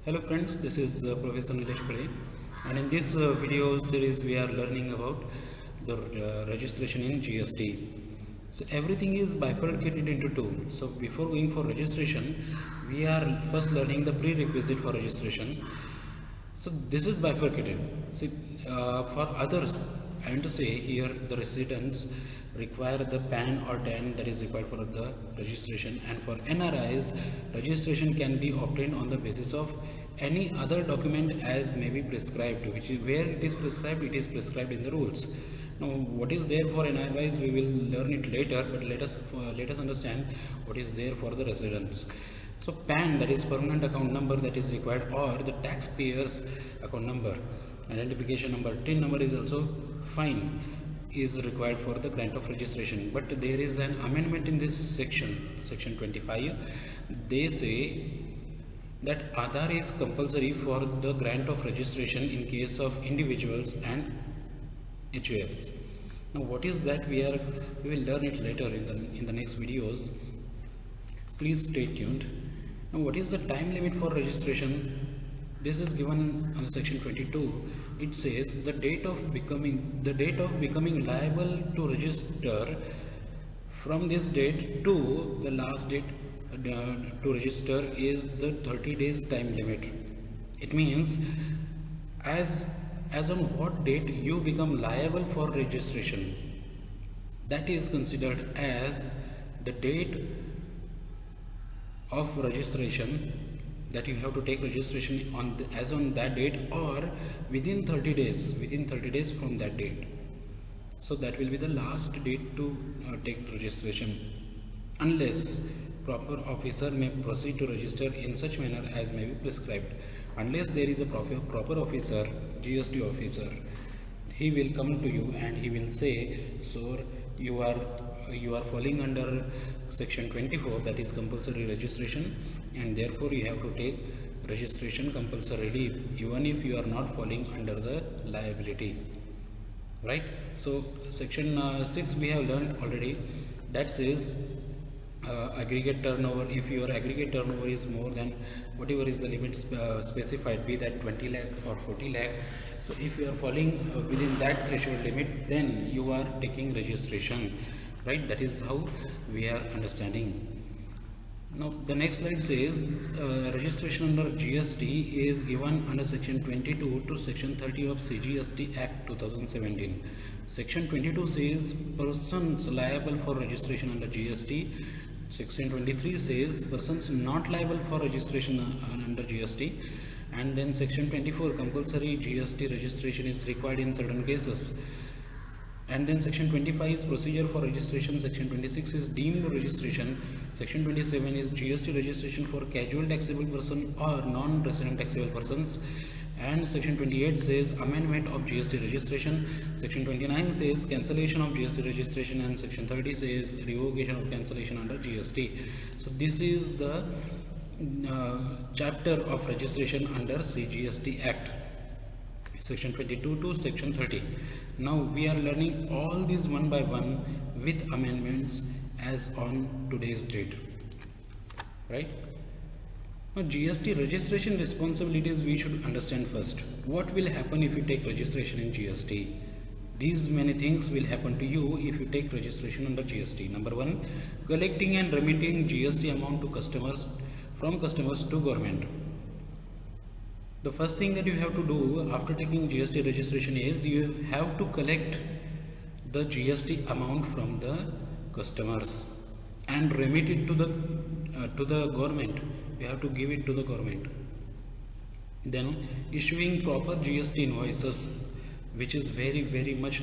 Hello friends, this is Professor Nilesh Pade, and in this video series we are learning about the registration in GST. So everything is bifurcated into two. So before going for registration, we are first learning the prerequisite for registration. So this is bifurcated. See, for others, I want to say here the residents require the PAN or TAN that is required for the registration, and for NRIs, registration can be obtained on the basis of any other document as may be prescribed, which is where it is prescribed in the rules. Now, what is there for NRIs, we will learn it later, but let us understand what is there for the residents. So PAN, that is permanent account number, that is required, or the taxpayer's account number, identification number, TIN number is also fine, is required for the grant of registration. But there is an amendment in this section 25. They say that Aadhaar is compulsory for the grant of registration in case of individuals and HUFs. Now what is that, we will learn it later in the next videos. Please stay tuned. Now what is the time limit for registration? This is given on section 22. It says the date of becoming liable to register from this date to the last date to register is the 30 days time limit. It means as on what date you become liable for registration, that is considered as the date of registration, that you have to take registration as on that date, or within 30 days from that date. So that will be the last date to take registration, unless proper officer may proceed to register in such manner as may be prescribed. Unless there is a proper officer, GST officer, he will come to you and he will say, sir, you are falling under section 24, that is compulsory registration, and therefore you have to take registration compulsorily even if you are not falling under the liability, right? So section 6 we have learned already, that says aggregate turnover. If your aggregate turnover is more than whatever is the limit specified, be that 20 lakh or 40 lakh, so if you are falling within that threshold limit, then you are taking registration, right? That is how we are understanding. Now the next slide says registration under GST is given under section 22 to section 30 of CGST Act 2017. Section 22 says persons liable for registration under GST. Section 23 says persons not liable for registration under GST. And then section 24, compulsory GST registration is required in certain cases. And then section 25 is procedure for registration. Section 26 is deemed registration. Section 27 is GST registration for casual taxable person or non-resident taxable persons. And section 28 says amendment of GST registration. Section 29 says cancellation of GST registration, and section 30 says revocation of cancellation under GST. So this is the chapter of registration under CGST Act, section 22 to section 30. Now we are learning all these one by one with amendments as on today's date, right? Now GST registration responsibilities we should understand first. What will happen if you take registration in GST? These many things will happen to you if you take registration under GST. Number one, collecting and remitting GST amount to customers, from customers to government. The first thing that you have to do after taking GST registration is you have to collect the GST amount from the customers and remit it to the government. You have to give it to the government. Then issuing proper GST invoices, which is very much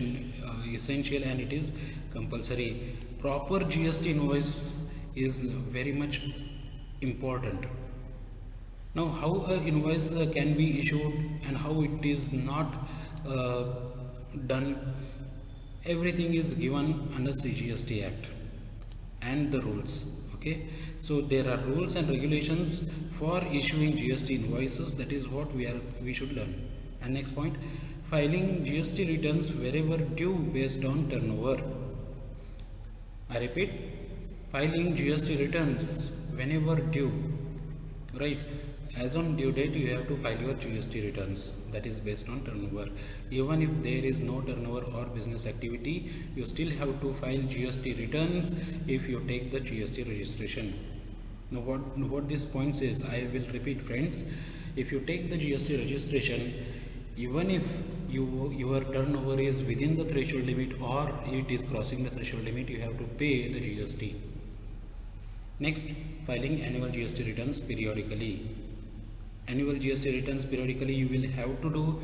essential, and it is compulsory. Proper GST invoice is very much important. Now how an invoice can be issued and how it is not done, everything is given under CGST Act and the rules. Okay, so there are rules and regulations for issuing GST invoices. That is what we should learn. And next point, filing GST returns wherever due based on turnover. I repeat, filing GST returns whenever due, right? as on due date you have to file your GST returns, that is based on turnover. Even if there is no turnover or business activity, you still have to file GST returns if you take the GST registration. Now what this point says, I will repeat friends, if you take the GST registration, even if your turnover is within the threshold limit or it is crossing the threshold limit, you have to pay the GST. Next, filing annual GST returns periodically. Annual GST returns periodically, you will have to do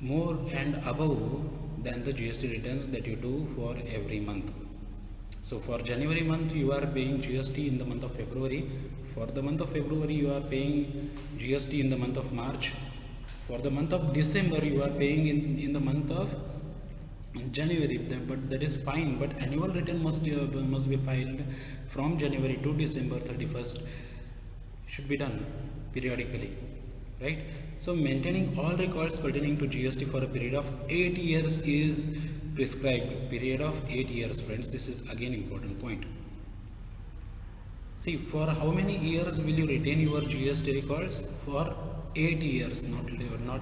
more and above than the GST returns that you do for every month. So for January month you are paying GST in the month of February. For the month of February you are paying GST in the month of March. For the month of December you are paying in the month of January, but that is fine. But annual return must be filed from January to December 31st, should be done periodically, right? So maintaining all records pertaining to GST for a period of 8 years is prescribed. Period of 8 years, friends. This is again important point. See, for how many years will you retain your GST records? For 8 years, not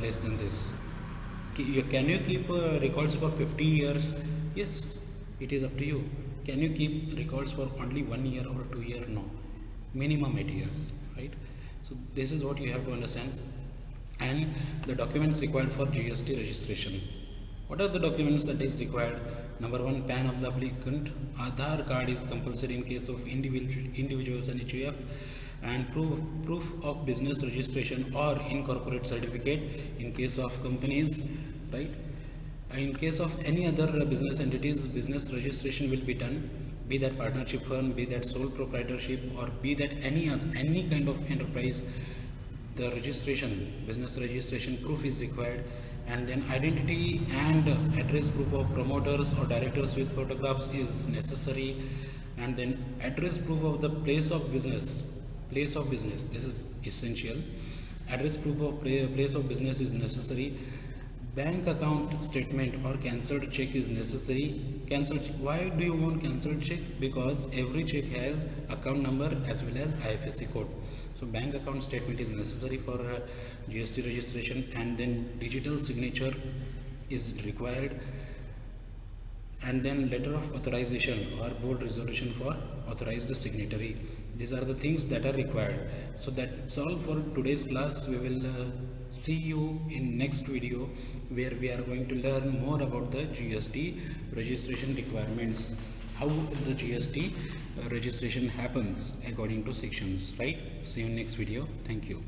less than this. Can you keep records for 50 years? Yes, it is up to you. Can you keep records for only 1 year or 2 years? No, minimum 8 years, right? So this is what you have to understand. And the documents required for GST registration. What are the documents that is required? Number 1, PAN of the applicant. Aadhaar card is compulsory in case of individuals and HUF, and proof of business registration or incorporate certificate in case of companies, right? In case of any other business entities, business registration will be done, be that partnership firm, be that sole proprietorship, or be that any kind of enterprise. The registration, business registration proof is required, and then identity and address proof of promoters or directors with photographs is necessary, and then address proof of the place of business, this is essential. Address proof of place of business is necessary. Bank account statement or cancelled check is necessary. Why do you want cancelled check? Because every check has account number as well as IFSC code. So bank account statement is necessary for GST registration, and then digital signature is required, and then letter of authorization or board resolution for authorized signatory. These are the things that are required. So that's all for today's class. We will see you in next video, where we are going to learn more about the GST registration requirements, how the GST registration happens according to sections, right? See you in next video. Thank you.